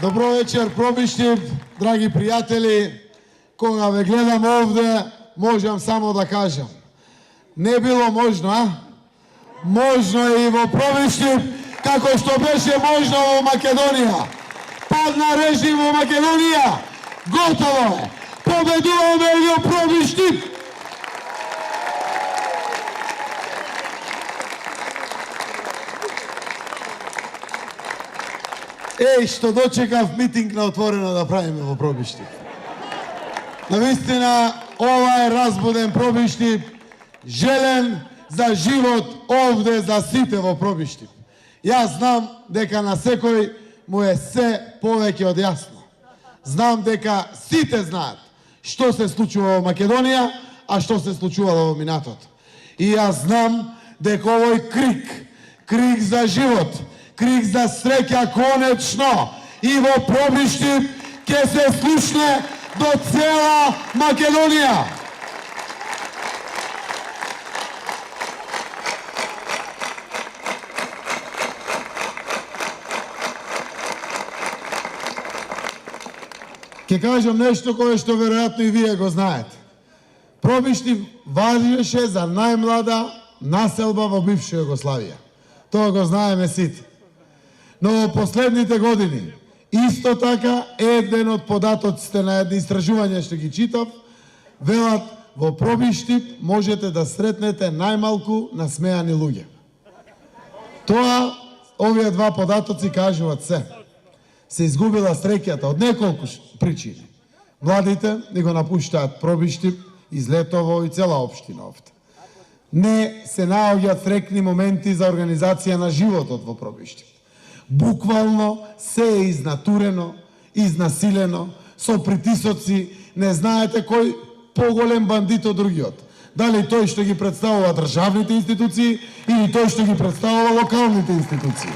Добро вечер, Пробиштип, драги пријатели. Кога ве гледам овде, можам само да кажам. Не било можно, а? Можно и во Пробиштип, како што беше можно во Македонија. Падна режим во Македонија, готово е. Победуваме и во Пробиштип. Што дочекав митинг на отворено да правиме во Пробиштип. Навистина, ова е разбуден Пробиштип, желен за живот овде за сите во Пробиштип. Јас знам дека на секој му е се повеќе од јасно. Знам дека сите знаат што се случува во Македонија, а што се случувало во минатото. И јас знам дека овој крик за живот, крик за среќа конечно и во Пробиштип ќе се слушне до цела Македонија. Ке кажам нешто кое што веројатно и вие го знаете. Пробиштип важеше за најмлада населба во бивша Југославија. Тоа го знаеме сите. Но во последните години, исто така, еден од податоците на едни истражување што ги читав, велат во Пробиштип можете да сретнете најмалку насмеани луѓе. Тоа, овие два податоци кажуваат се. Се изгубила среќата од неколку причини. Младите ни го напуштаат Пробиштип, излетово и цела општина овде. Не се наоѓаат срекни моменти за организација на животот во Пробиштип. Буквално се е изнатурено, изнасилено, со притисоци, не знаете кој поголем бандит од другиот. Дали тој што ги представува државните институции или тој што ги представува локалните институции.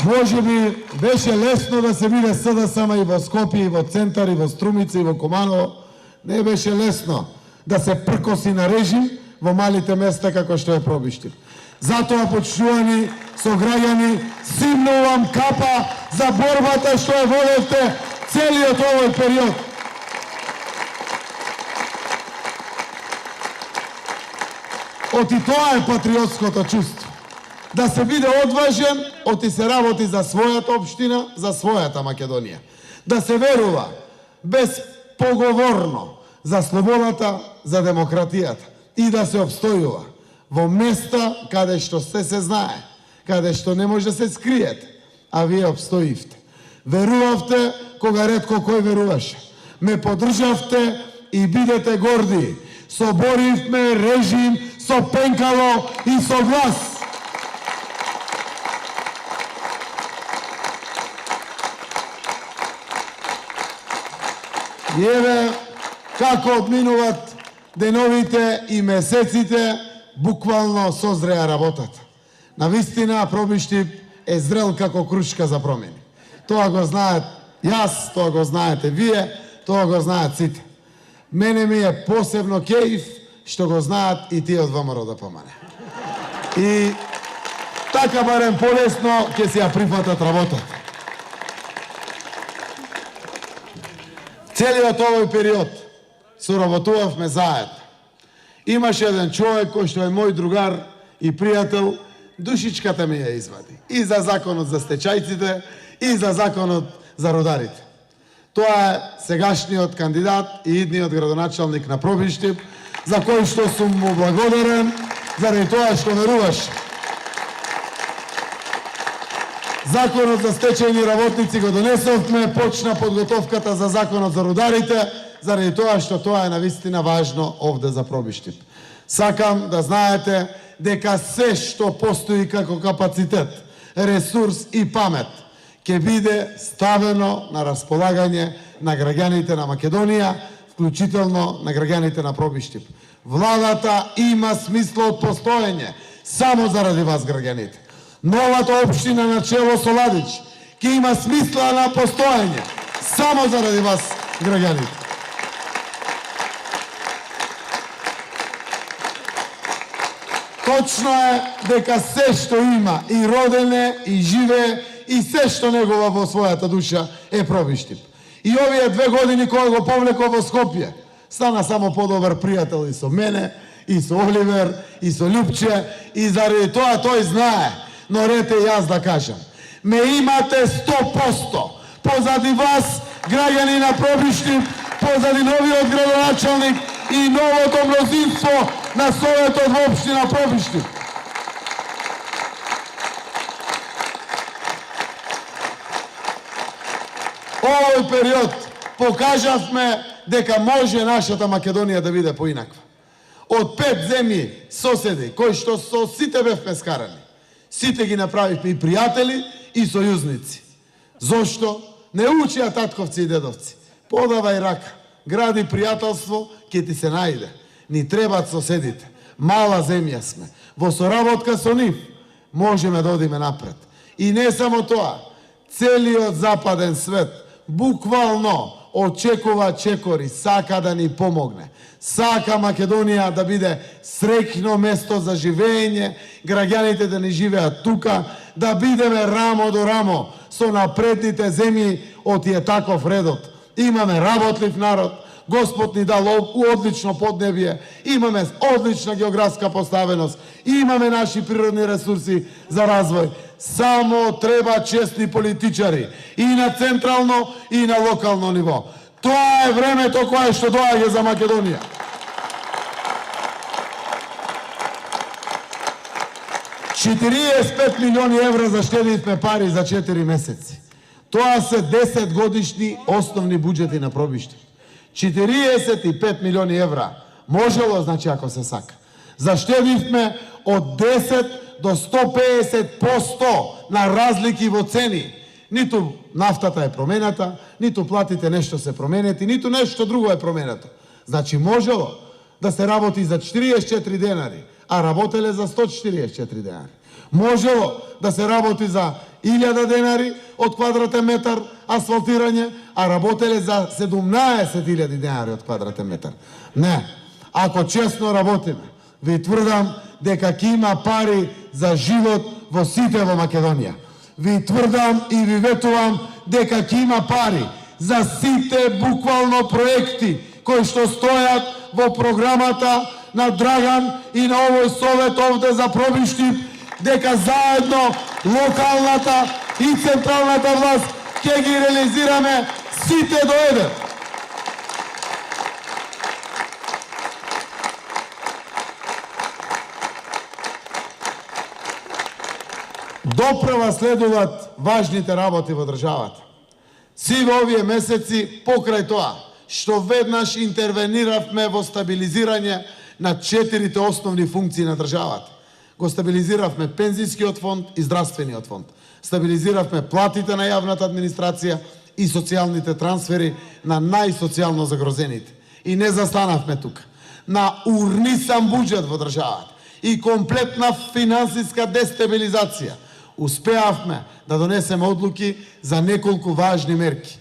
Може би беше лесно да се биде СДСМ и во Скопје, и во Центар, и во Струмица, и во Куманово. Не беше лесно да се пркоси на режим во малите места како што е Пробиштип. Затоа, почитувани сограѓани, симнувам капа за борбата што ја водевте целиот овој период. Оти тоа е патриотското чувство. Да се биде одважен, оти се работи за својата општина, за својата Македонија. Да се верува безпоговорно за слободата, за демократијата и да се обстојува во места каде што се знае, каде што не може да се скриете, а вие обстоивте. Верувавте кога ретко кој веруваше. Ме поддржавте и бидете горди. Соборивме режим со пенкало и со глас. И еве како одминуват деновите и месеците, буквално созреа работата. Навистина, Пробиштип е зрел како крушка за промени. Тоа го знаат јас, тоа го знаете вие, тоа го знаат сите. Мене ми е посебно кејф што го знаат и тие од ВМРО ДПМН. И така барем полесно ќе си ја прифатат работата. Целиот овој период соработувавме заедно. Имаше еден човек кој што е мој другар и пријател, душичката ми ја извади. И за законот за стечајците, и за законот за рударите. Тоа е сегашниот кандидат и идниот градоначалник на Пробиштип, за кој што сум му благодарен, заради тоа што веруваше. Законот за стечајни работници го донесовме, почна подготовката за законот за рударите, заради тоа што тоа е навистина важно овде за Пробиштип. Сакам да знаете дека се што постои како капацитет, ресурс и памет ќе биде ставено на располагање на граѓаните на Македонија, вклучително на граѓаните на Пробиштип. Владата има смисла од постоење само заради вас, граѓаните. Новата општина на чело со Ладич ќе има смисла на постоење само заради вас, граѓаните. Точно е дека се што има и родене, и живее, и се што негова во својата душа е Пробиштип. И овие 2 години кога го повлеко во Скопје, стана само подобар пријател и со мене, и со Оливер, и со Љупче, и заради тоа тој знае, но рете јас да кажам. Ме имате 100% позади вас, граѓани на Пробиштип, позади новиот градоначалник и новото мнозинство на Советот во општина Пробиштип. Овој период покажавме дека може нашата Македонија да биде поинаква. Од 5 земји соседи, кои што со сите бевме скарани, сите ги направивме и пријатели и сојузници. Зошто? Не учија татковци и дедовци. Подавај рака, гради пријателство, ќе ти се најде. Ни требат соседите. Мала земја сме. Во соработка со нив можеме да одиме напред. И не само тоа, целиот западен свет буквално очекува чекори, сака да ни помогне. Сака Македонија да биде среќно место за живење, граѓаните да не живеат тука, да бидеме рамо до рамо со напредните земји од тие таков редот. Имаме работлив народ, Господ ни дал одлично поднебје, имаме одлична географска поставеност, имаме наши природни ресурси за развој. Само треба честни политичари и на централно и на локално ниво. Тоа е времето кое што доаѓа за Македонија. $45 милиони евра заштедивме пари за 4 месеци. Тоа се 10 годишни основни буџети на Пробиштип. 45 милиони евра. Можело, значи, ако се сака. Заштедивме од 10 до 150% на разлики во цени. Ниту нафтата е промената, ниту платите нешто се променети, ниту нешто друго е променето. Значи, можело да се работи за 44 денари, а работеле за 144 денари. Можело да се работи за 1000 денари од квадратен метар асфалтирање, а работеле за 17.000 денари од квадратен метар. Не, ако честно работиме, ви тврдам дека ќе има пари за живот во сите во Македонија. Ви тврдам и ви ветувам дека ќе има пари за сите буквално проекти кои што стојат во програмата на Драган и на овој совет овде за Пробиштип, дека заедно локалната и централната власт ќе ги реализираме сите до еден. Допрева следуваат важните работи во државата. Си во овие месеци покрај тоа што веднаш интервениравме во стабилизирање на 4 основни функции на државата. Го стабилизиравме пензискиот фонд и здравствениот фонд. Стабилизиравме платите на јавната администрација и социјалните трансфери на најсоцијално загрозените. И не застанавме тука. На урнисан буџет во државата и комплетна финансиска дестабилизација успеавме да донесеме одлуки за неколку важни мерки.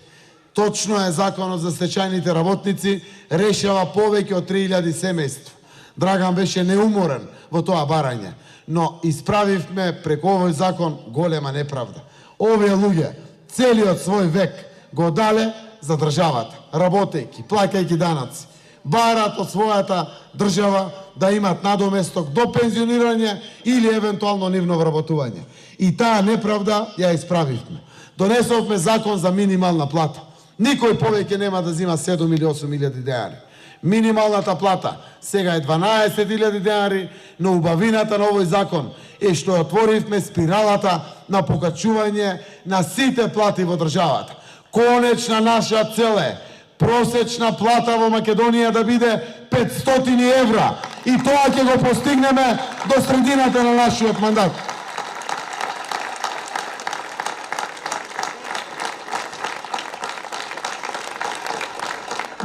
Точно е, законот за стечајните работници решава повеќе од 3000 семејства. Драган беше неуморен во тоа барање, но исправивме преку овој закон голема неправда. Овие луѓе целиот свој век го дале за државата, работејќи, плаќајќи данъци, барат од својата држава да имат надоместок до пензионирање или евентуално нивно вработување. И таа неправда ја исправивме. Донесовме закон за минимална плата. Никој повеќе нема да зима 7 или 8.000 денари. Минималната плата сега е 12.000 денари, но убавината на овој закон е што отворивме спиралата на покачување на сите плати во државата. Конечна наша цел е просечна плата во Македонија да биде 500 евра и тоа ќе го постигнеме до средината на нашиот мандат.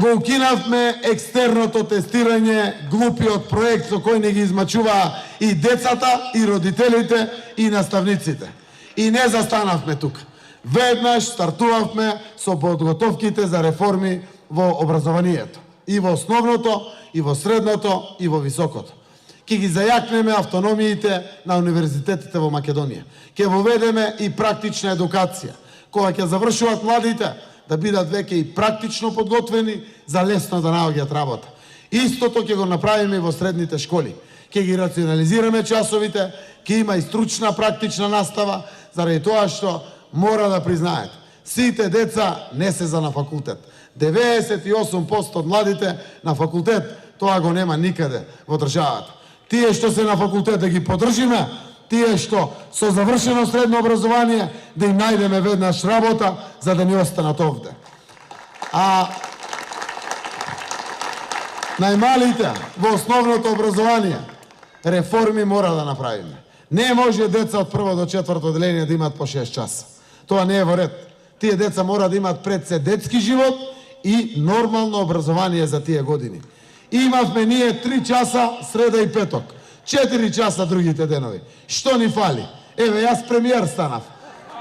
Го укинавме екстерното тестирање, глупиот проект со кој не ги измачуваа и децата, и родителите, и наставниците. И не застанавме тука. Веднаш стартувавме со подготовките за реформи во образованието. И во основното, и во средното, и во високото. Ќе Ќе ги зајакнеме автономиите на универзитетите во Македонија. Ќе воведеме и практична едукација. Кога ќе завршуваат младите, да бидат веќе и практично подготвени за лесно да наоѓаат работа. Истото ќе го направиме и во средните школи. Ќе ги рационализираме часовите, ќе има и стручна практична настава, заради тоа што мора да признаете, сите деца не се за на факултет. 98% од младите на факултет, тоа го нема никаде во државата. Тие што се на факултет да ги поддржиме, тие што со завршено средно образование да им најдеме веднаш работа за да ни останат овде. А најмалите во основното образование реформи мора да направиме. Не може деца од прво до четврто одделение да имаат по 6 часа. Тоа не е во ред. Тие деца мора да имаат пред се детски живот и нормално образование за тие години. Имавме ние 3 часа среда и петок, 4 часа другите денови. Што ни фали? Еве, јас премиер станав.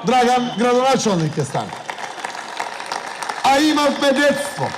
Драган градоначалник ќе стане. А имавме детство.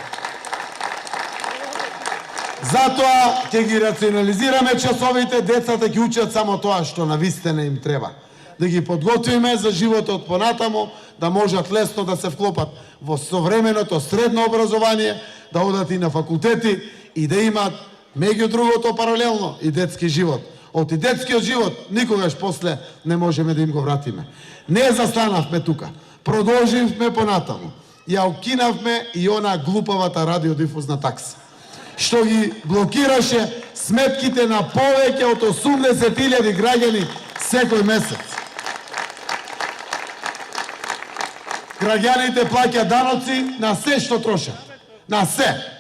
Затоа ќе ги рационализираме часовите, децата ќе учат само тоа што навистина им треба. Да ги подготвиме за животот понатаму, да можат лесно да се вклопат во современото средно образование, да одат и на факултети и да имаат меѓу другото паралелно и детски живот. Од и детскиот живот никогаш после не можеме да им го вратиме. Не застанавме тука. Продолживме понатаму. Ја укинавме и она глупавата радиодифузна такса, што ги блокираше сметките на повеќе од 80.000 граѓани секој месец. Граѓаните плаќаат даноци на се што трошат. На се.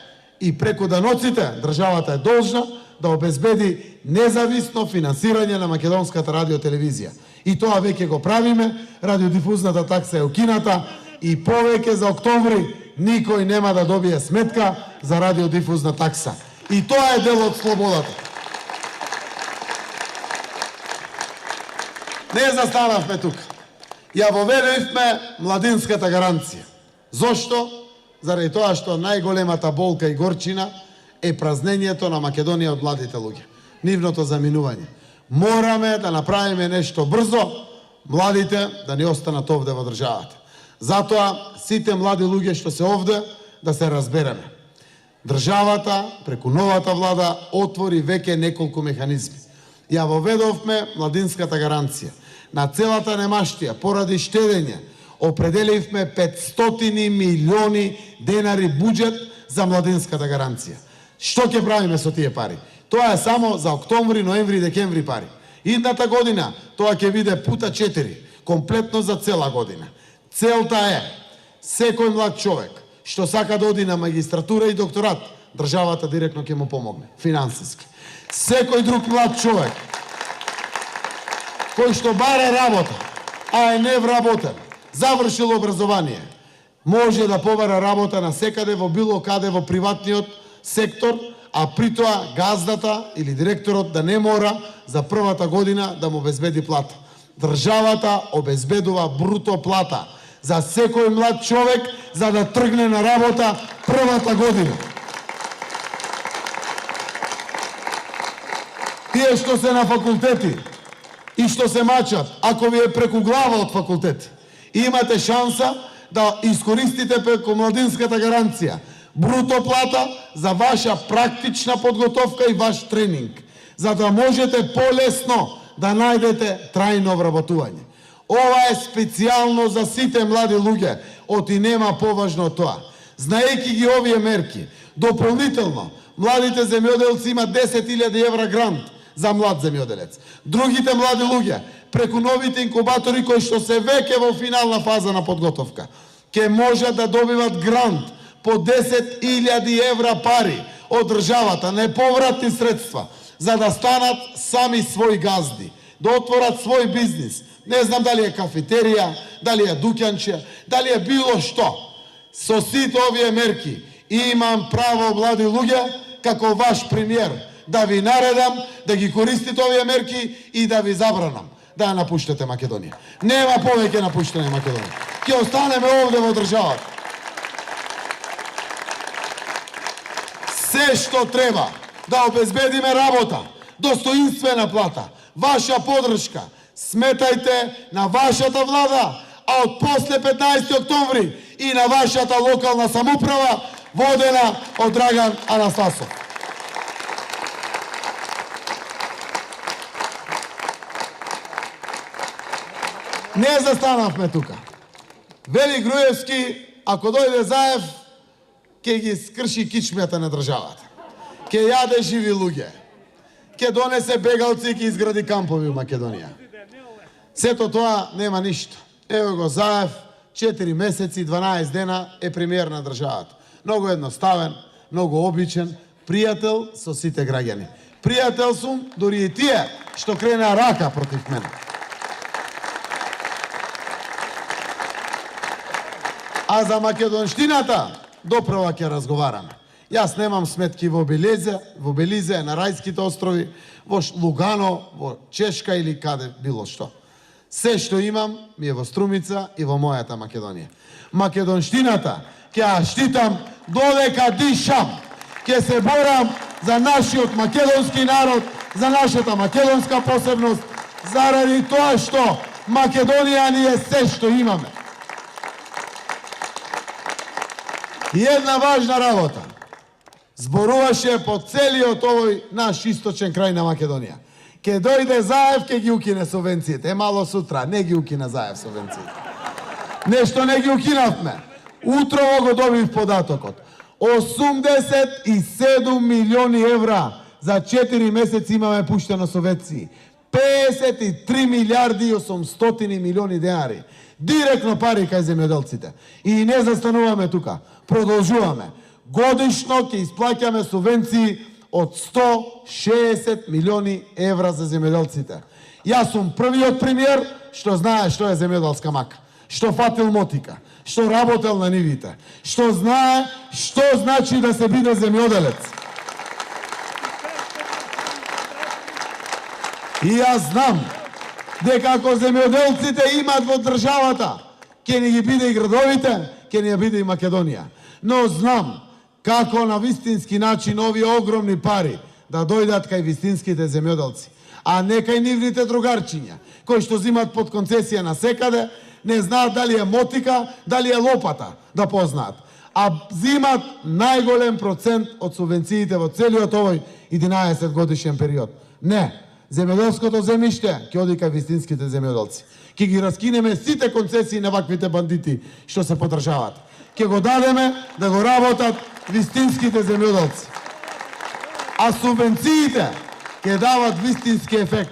И преку даноците државата е должна да обезбеди независно финансирање на македонската радиотелевизија. И тоа веќе го правиме, радиодифузната такса е укината и повеќе за октомври никој нема да добие сметка за радиодифузна такса. И тоа е дел од слободата. Не застанавме тука. Ја воведевме младинската гаранција. Зошто? Заради тоа што најголемата болка и горчина е празнењето на Македонија од младите луѓе. Нивното заминување. Мораме да направиме нешто брзо, младите да не останат овде во државата. Затоа сите млади луѓе што се овде да се разбереме. Државата преку новата влада отвори веќе неколку механизми. Ја воведовме младинската гаранција. На целата Немаштија поради штедење определивме 500 милиони денари буџет за младинската гаранција. Што ќе правиме со тие пари? Тоа е само за октомври, ноември и декември пари. Идната година тоа ќе биде пута 4, комплетно за цела година. Целта е секој млад човек што сака да оди на магистратура и докторат, државата директно ќе му помогне, финансиски. Секој друг млад човек кој што бара работа, а е невработен, завршил образование, може да побара работа на секаде во било каде во приватниот сектор, а при тоа газдата или директорот да не мора за првата година да му обезбеди плата. Државата обезбедува бруто плата за секој млад човек за да тргне на работа првата година. Тие што се на факултети и што се мачат, ако ви е преку глава од факултет, имате шанса да искористите преку младинската гаранција бруто плата за ваша практична подготовка и ваш тренинг, за да можете полесно да најдете трајно вработување. Ова е специјално за сите млади луѓе, оти нема поважно од тоа. Знаејќи ги овие мерки, дополнително, младите земјоделци имат 10.000 евра грант за млад земјоделец. Другите млади луѓе, преку новите инкубатори кои што се веќе во финална фаза на подготовка, ќе можат да добиват грант по 10.000 евра пари од државата, неповратни средства, за да станат сами своји газди, да отворат свој бизнис. Не знам дали е кафетерија, дали е дуќанче, дали е било што. Со сите овие мерки имам право, млади луѓе, како ваш премиер, да ви наредам да ги користите овие мерки и да ви забранам да ја напуштате Македонија. Нема повеќе напуштање Македонија. Ќе останеме овде во државата. Се што треба да обезбедиме работа достоинствена плата, ваша подршка. Сметајте на вашата влада, а од после 15 октомври и на вашата локална самоуправа, водена од Драган Анастасов. Не застанавме тука. Вели Груевски, ако дојде Заев, ќе ги скрши кичмјата на државата. Ќе јаде живи луѓе. Ќе донесе бегалци и ќе изгради кампови у Македонија. Сето тоа нема ништо. Ево го Заев, 4 месеци, 12 дена е премиер на државата. Многу едноставен, многу обичен, пријател со сите граѓани. Пријател сум дури и тие што кренеа рака против мене. А за македонштината допрва ќе разговараме. Јас немам сметки во Белизе, на Рајските острови, во Лугано, во Чешка или каде било што. Се што имам ми е во Струмица и во мојата Македонија. Македонштината ќе ја штитам додека дишам. Ќе се борам за нашиот македонски народ, за нашата македонска посебност, заради тоа што Македонија ни е се што имаме. И една важна работа. Зборуваше по целиот овој наш источен крај на Македонија. Ке дојде Заев, ке ги укине субвенциите. Мало сутра, не ги укина Заев субвенциите. Нешто не ги укинавме. Утрово го добив податокот. 87 милиони евра за 4 месеци имаме пуштено субвенции. 53 милиарди и 800 милиони денари. Директно пари кај земјоделците. И не застануваме тука. Продолжуваме. Годишно ќе исплаќаме субвенции од 160 милиони евра за земјоделците. Јас сум првиот премиер што знае што е земјоделска мака, што фатил мотика, што работел на нивите, што знае што значи да се биде земјоделец. И јас знам дека ако земјоделците имат во државата, ќе ни ги биде и градовите, ќе ни ја биде и Македонија. Но знам како на вистински начин овие огромни пари да дојдат кај вистинските земјоделци, а не кај нивните другарчиња, кои што зимат под концесија на секаде, не знаат дали е мотика, дали е лопата, да познаат. А зимат најголем процент од субвенциите во целиот овој 11 годишен период. Не, земјоделското земјиште ќе оди кај вистинските земјоделци. Ќе ги раскинеме сите концесии на ваквите бандити што се подржаваат. Ќе го дадеме да го работат вистинските земјоделци. А субвенциите ќе дават вистински ефект.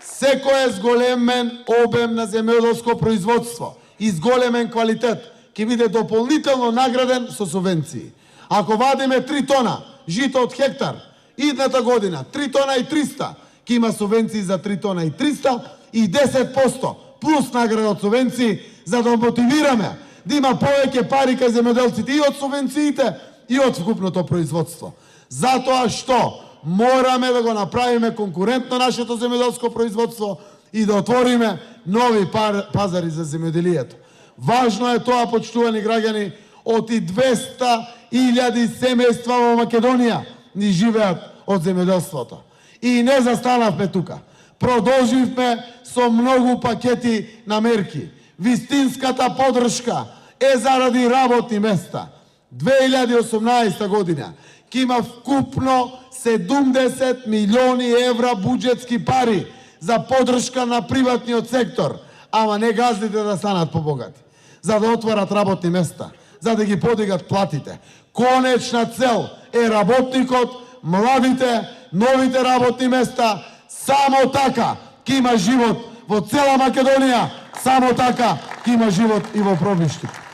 Секој зголемен обем на земјоделско производство и зголемен квалитет ќе биде дополнително награден со субвенции. Ако вадиме 3 тона жито од хектар, идната година 3 тона и 300, ќе има субвенции за 3 тона и 300 и 10% плюс награда од субвенции, за да мотивираме да има повеќе пари кај земјоделците и од субвенциите и од вкупното производство. Затоа што мораме да го направиме конкурентно нашето земјоделско производство и да отвориме нови пазари за земјоделието. Важно е тоа, почитувани граѓани, од и 200.000 семејства во Македонија ни живеат од земјоделството. И не застанавме тука. Продолживме со многу пакети на мерки. Вистинската подршка е заради работни места. 2018 година ќе има вкупно 70 милиони евра буџетски пари за подршка на приватниот сектор, ама не газдите да станат побогати, за да отворат работни места, за да ги подигат платите. Конечна цел е работникот, младите, новите работни места. Само така ќе има живот во цела Македонија, само така ќе има живот и во Пробиштите.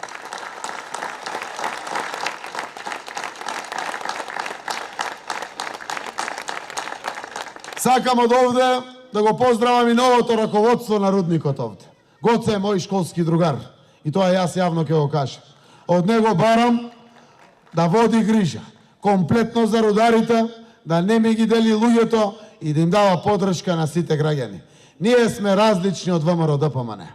Сакам од овде да го поздравам и новото раководство на рудникот овде. Гоце е мој школски другар и тоа јас јавно ќе го кажам. Од него барам да води грижа комплетно за рударите, да не ми ги дели луѓето и да им дава подршка на сите граѓани. Ние сме различни од ВМРО ДПМН.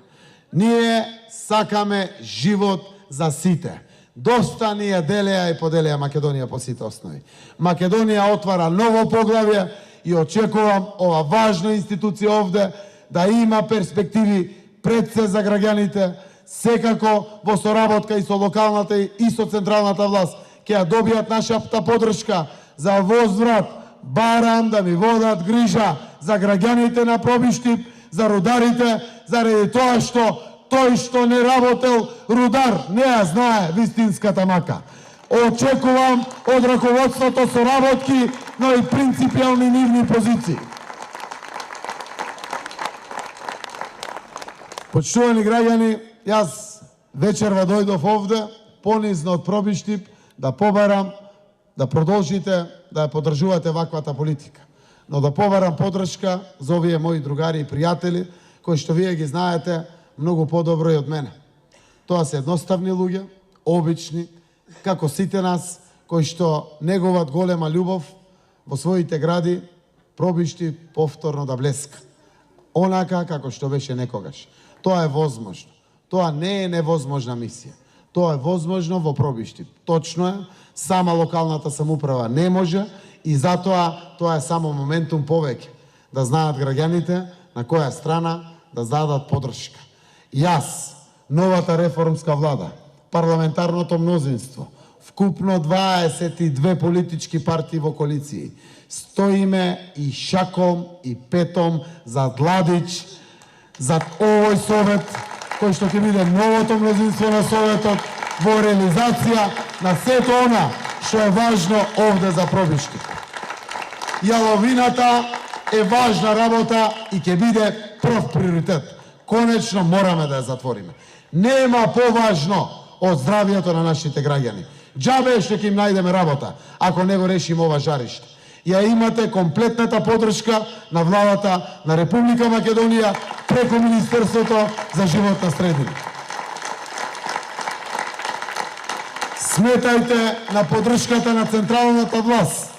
Ние сакаме живот за сите. Доста ни ја делеа и поделеа Македонија по сите основи. Македонија отвара ново поглавје и очекувам ова важна институција овде да има перспективи пред се за граѓаните, секако во соработка и со локалната и со централната власт ќе ја добијат нашата поддршка за возврат. Барам да ми водат грижа за граѓаните на Пробиштип, за рударите, заради тоа што тој што не работел рудар не ја знае вистинската мака. Очекувам од раководството соработки, но и принципиални нивни позиции. Почитувани граѓани, јас вечерва дојдов овде, понизно од Пробиштип, да побарам да продолжите да ја поддржувате ваквата политика. Но да побарам поддршка за овие мои другари и пријатели, кои што вие ги знаете многу подобро и од мене. Тоа се едноставни луѓе, обични, како сите нас, кои што негуваат голема љубов во своите гради, Пробиштип повторно да блеска. Онака како што беше некогаш. Тоа е возможно. Тоа не е невозможна мисија. Тоа е возможно во Пробиштип. Точно е, сама локалната самоуправа не може и затоа тоа е само моментум повеќе. Да знаат граѓаните на која страна да дадат поддршка. Јас, новата реформска влада, парламентарното мнозинство, вкупно 22 политички партии во коалиции, стоиме и шаком и петом зад Ладич, зад овој совет, кој што ќе биде новото мнозинство на советот во реализација на сето она што е важно овде за Пробиштип. Јаловината е важна работа и ќе биде прв приоритет. Конечно мораме да ја затвориме. Нема поважно од здравието на нашите граѓани. Џабе што ќе им најдеме работа, ако не го решиме ова жариште. Ја имате комплетната поддршка на владата на Република Македонија преку Министерството за животна средина. Сметајте на поддршката на централната власт,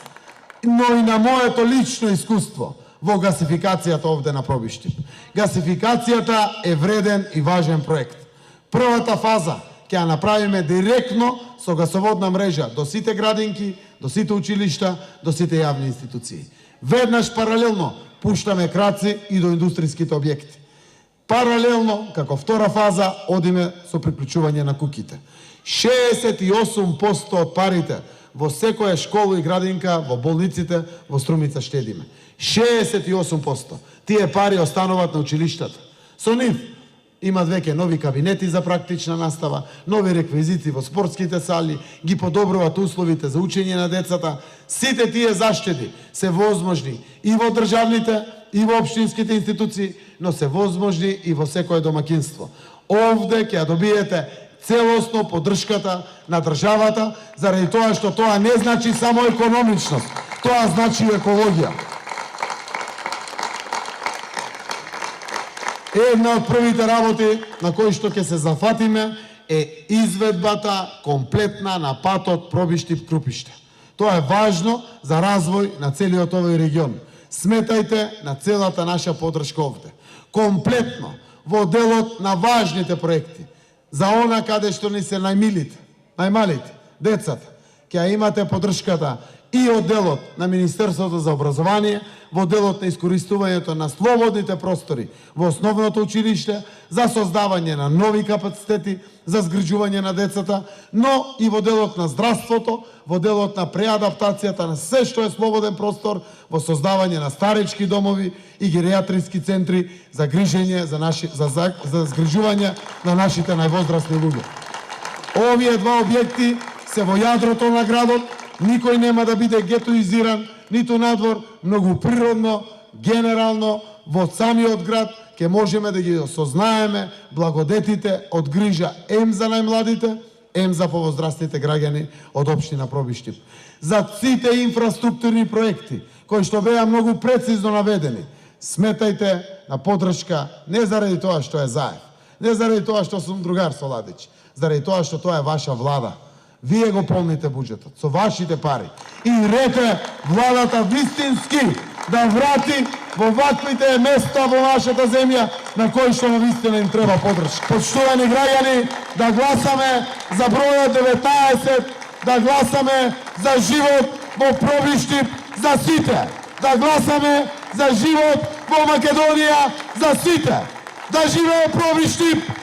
но и на моето лично искуство во гасификацијата овде на Пробиштип. Гасификацијата е вреден и важен проект. Првата фаза ќе ја направиме директно со гасоводна мрежа до сите градинки, до сите училишта, до сите јавни институции. Веднаш паралелно пуштаме краци и до индустријските објекти. Паралелно, како втора фаза, одиме со приклучување на куќите. 68% од парите во секоја школа и градинка, во болниците, во Струмица штедиме. 68%. Тие пари остануваат на училиштата. Со нив имат веќе нови кабинети за практична настава, нови реквизити во спортските сали, ги подобруваат условите за учење на децата. Сите тие заштеди се возможни и во државните, и во општинските институции, но се возможни и во секое домакинство. Овде ќе ја добиете целосно поддршката на државата, заради тоа што тоа не значи само економичност, тоа значи екологија. Една од првите работи на кои што ќе се зафатиме е изведбата комплетна на патот Пробиштип-Крупиште. Тоа е важно за развој на целиот овој регион. Сметајте на целата наша поддршка овде. Комплетно во делот на важните проекти, за она каде што ни се најмилите, најмалите, децата, ќе ја имате поддршката и од делот на Министерството за образование, во делот на искористувањето на слободните простори во основното училиште, за создавање на нови капацитети за згрижување на децата, но и во делот на здравството, во делот на преадаптацијата на се што е слободен простор, во создавање на старечки домови и геријатриски центри за грижење, за згрижување на нашите највозрасни луѓе. Овие два објекти се во јадрото на градот, никој нема да биде гетоизиран, ниту надвор, многу природно, генерално, во самиот град, ќе можеме да ги осознаеме благодетите од грижа ем за најмладите, ем за повозрастните граѓани од општина Пробиштип. За сите инфраструктурни проекти, кои што беа многу прецизно наведени, сметајте на поддршка не заради тоа што е Заев, не заради тоа што сум другар со Ладич, заради тоа што тоа е ваша влада. Вие го полните буџетот со вашите пари. И рете владата вистински да врати во ваквите места во нашата земја на кои што навистина им треба поддршка. Почитувани граѓани, да гласаме за бројот 19, да гласаме за живот во Пробиштип за сите. да гласаме за живот во Македонија за сите. Да живее Пробив Штип!